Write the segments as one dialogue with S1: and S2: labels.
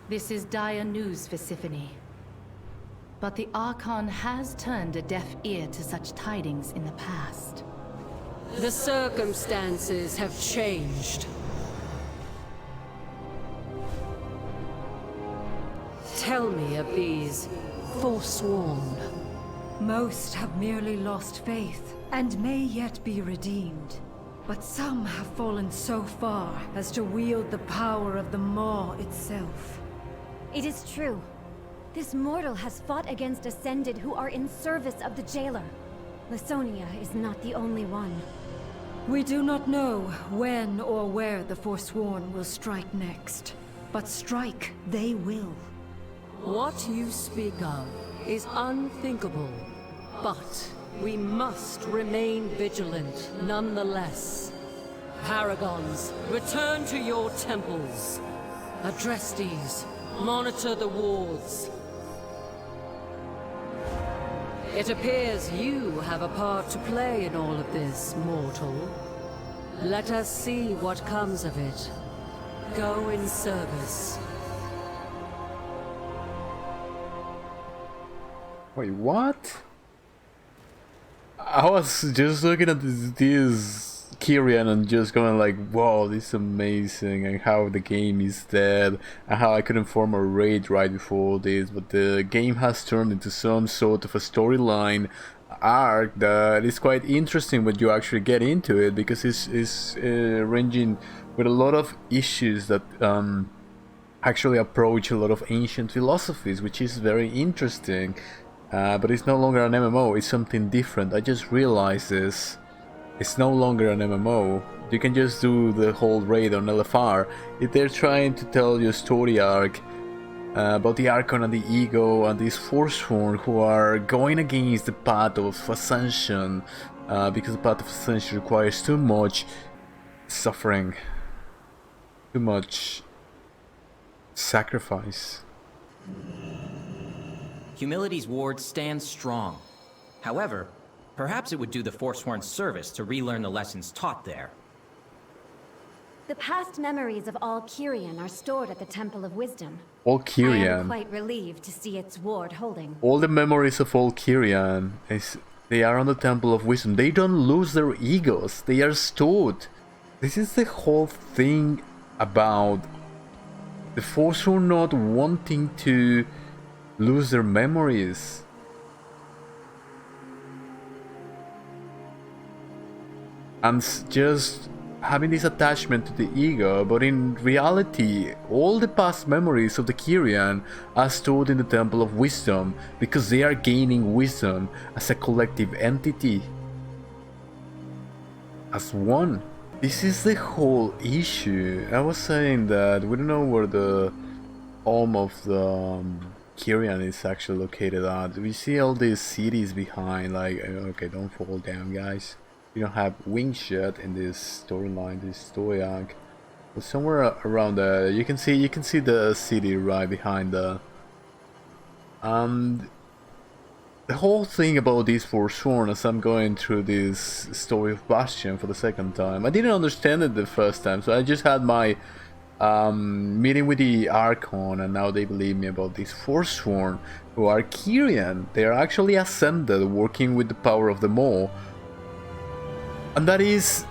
S1: This is dire news for Symphony. But the Archon has turned a deaf ear to such tidings in the past.
S2: The circumstances have changed. Tell me of these Forsworn.
S3: Most have merely lost faith, and may yet be redeemed. But some have fallen so far as to wield the power of the Maw itself.
S4: It is true. This mortal has fought against Ascended who are in service of the Jailer. Lasonia is not the only one.
S3: We do not know when or where the Forsworn will strike next. But strike they will.
S2: What you speak of is unthinkable, but we must remain vigilant nonetheless. Paragons, return to your temples. Adrestes, monitor the wards. It appears you have a part to play in all of this, mortal. Let us see what comes of it. Go in service.
S5: Wait, what? I was just looking at this Kyrian and just going like, wow, this is amazing, and how the game is dead, and how I couldn't form a raid right before this, but the game has turned into some sort of a storyline arc that is quite interesting when you actually get into it, because it's ranging with a lot of issues that actually approach a lot of ancient philosophies, which is very interesting. But it's no longer an MMO, it's something different. I just realized this. It's no longer an MMO. You can just do the whole raid on LFR. If they're trying to tell you a story arc about the Archon and the Ego and these Forsworn who are going against the Path of Ascension, because the Path of Ascension requires too much suffering, too much sacrifice.
S6: Humility's ward stands strong. However, perhaps it would do the Forsworn service to relearn the lessons taught there.
S4: The past memories of all Kyrian are stored at the Temple of Wisdom.
S5: All
S4: I am
S5: Kyrian.
S4: quite relieved to see its ward holding.
S5: All the memories of all Kyrian, they are on the Temple of Wisdom. They don't lose their egos, they are stored. This is the whole thing about the Forsworn not wanting to lose their memories. And just having this attachment to the ego, but in reality, all the past memories of the Kyrian are stored in the Temple of Wisdom, because they are gaining wisdom as a collective entity. As one. This is the whole issue. I was saying that we don't know where the home of the Kyrian is actually located at. We see all these cities behind, like, okay, don't fall down, guys. We don't have wings yet in this storyline, this story arc. But somewhere around there, you can see the city right behind the. And the whole thing about this Forsworn, as I'm going through this story of Bastion for the second time, I didn't understand it the first time, so I just had my meeting with the Archon, and now they believe me about this Forsworn, who are Kyrian. They are actually ascended, working with the power of the Maw. And that is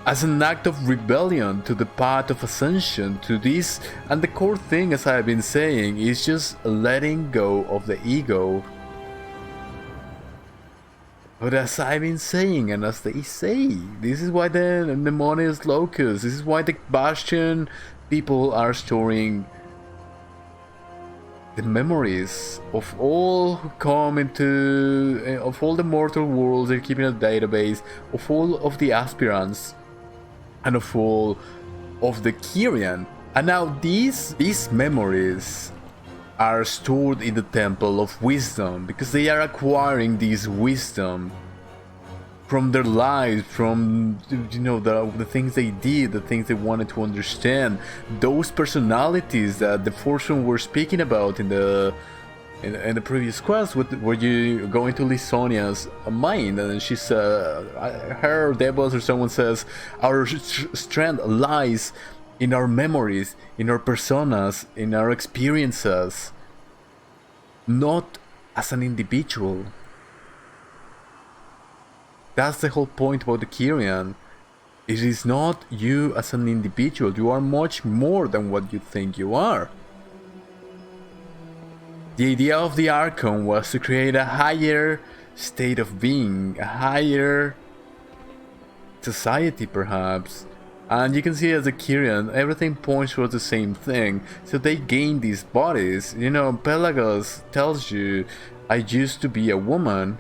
S5: as an act of rebellion to the Path of Ascension, to this. And the core thing, as I have been saying, is just letting go of the ego. But as I've been saying, and as they say, this is why the Mnemonis Locus, this is why the Bastion people are storing the memories of all who come into, of all the mortal worlds they're keeping a database, of all of the aspirants, and of all of the Kyrian. And now these memories are stored in the Temple of Wisdom, because they are acquiring this wisdom from their lives, from, you know, the things they did, the things they wanted to understand, those personalities that the Forsworn were speaking about in the previous quest, where you go into Lisonia's mind, and then she's her Devos or someone says our strength lies in our memories, in our personas, in our experiences, not as an individual. That's the whole point about the Kyrian. It is not you as an individual. You are much more than what you think you are. The idea of the Archon was to create a higher state of being, a higher society perhaps. And you can see as a Kyrian, everything points towards the same thing. So they gain these bodies. You know, Pelagos tells you, I used to be a woman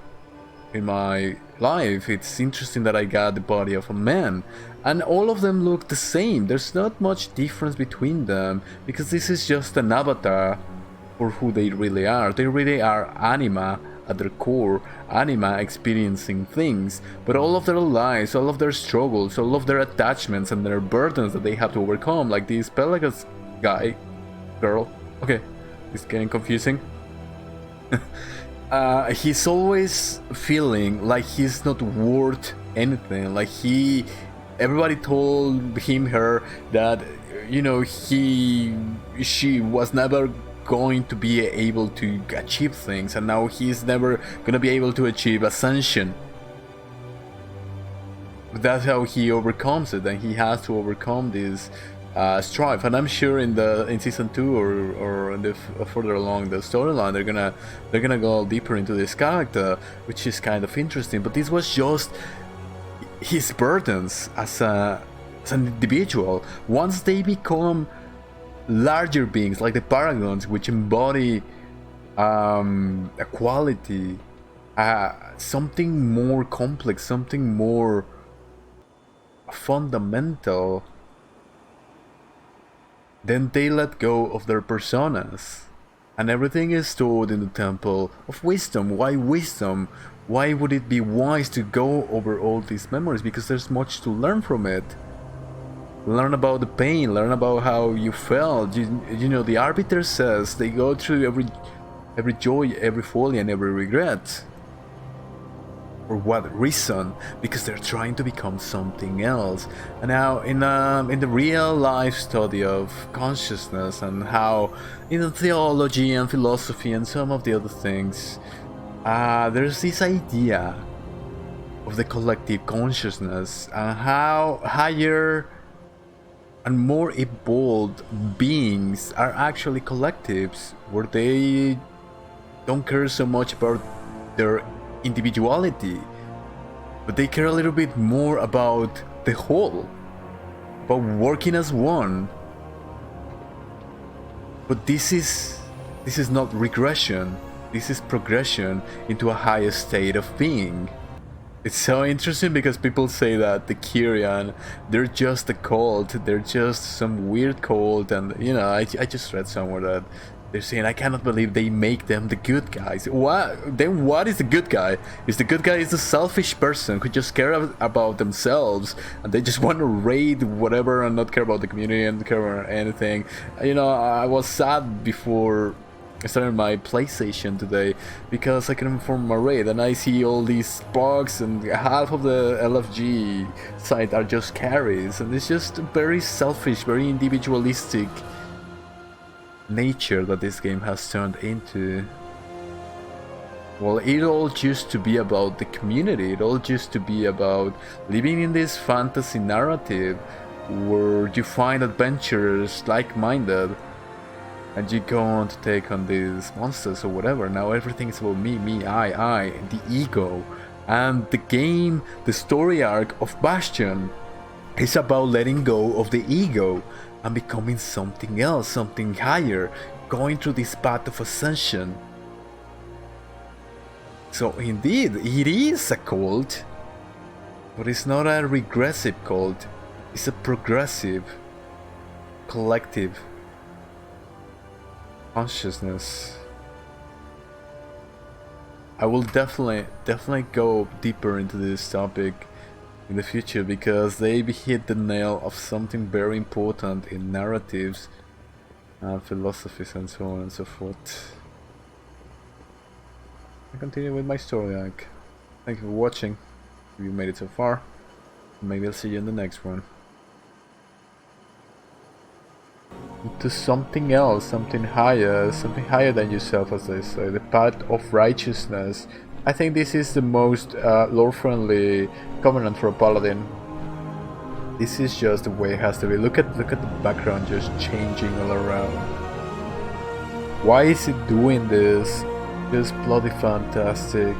S5: in my life. It's interesting that I got the body of a man. And all of them look the same. There's not much difference between them, because this is just an avatar for who they really are. They really are anima at their core, anima experiencing things, but all of their lives, all of their struggles, all of their attachments and their burdens that they have to overcome, like this Pelagos guy, girl, okay, it's getting confusing. He's always feeling like he's not worth anything, like everybody told him, her, that, you know, she was never going to be able to achieve things, and now he's never gonna be able to achieve ascension. That's how he overcomes it, and he has to overcome this strife. And I'm sure in season 2 or in the further along the storyline, they're gonna go deeper into this character, which is kind of interesting. But this was just his burdens as an individual. Once they become larger beings like the paragons, which embody a quality, something more complex, something more fundamental, then they let go of their personas, and everything is stored in the temple of wisdom. Why wisdom? Why would it be wise to go over all these memories? Because there's much to learn from it. Learn about the pain, learn about how you felt. You know, the Arbiter says they go through every joy, every folly, and every regret. For what reason? Because they're trying to become something else. And now in the real life study of consciousness, and how in theology and philosophy and some of the other things, there's this idea of the collective consciousness, and how higher and more evolved beings are actually collectives, where they don't care so much about their individuality, but they care a little bit more about the whole, about working as one. But this is not regression, this is progression into a higher state of being. It's so interesting because people say that the Kyrian, they're just a cult, they're just some weird cult, and you know, I just read somewhere that they're saying, I cannot believe they make them the good guys. What? Then what is the good guy? Is the good guy is the selfish person who just care about themselves, and they just want to raid whatever and not care about the community and care about anything. You know, I was sad before I started my PlayStation today because I couldn't form my raid, and I see all these bugs, and half of the LFG site are just carries, and it's just a very selfish, very individualistic nature that this game has turned into. Well, it all used to be about the community, it all used to be about living in this fantasy narrative where you find adventurers like-minded, and you go on to take on these monsters or whatever. Now everything is about me, I, the ego. And the game, the story arc of Bastion is about letting go of the ego and becoming something else, something higher, going through this path of ascension. So indeed, it is a cult, but it's not a regressive cult, it's a progressive, collective consciousness. I will definitely go deeper into this topic in the future, because they hit the nail of something very important in narratives and philosophies and so on and so forth. I continue with my story arc. Thank you for watching, if you made it so far. Maybe I'll see you in the next one. to something else, something higher than yourself, as they say, the path of righteousness. I think this is the most lore-friendly covenant for a paladin. This is just the way it has to be. Look at the background just changing all around. Why is it doing this? Just bloody fantastic.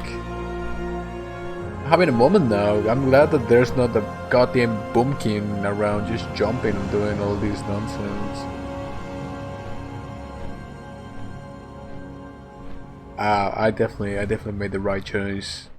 S5: Having a moment now. I'm glad that there's not a goddamn bumpkin around just jumping and doing all this nonsense. I definitely made the right choice.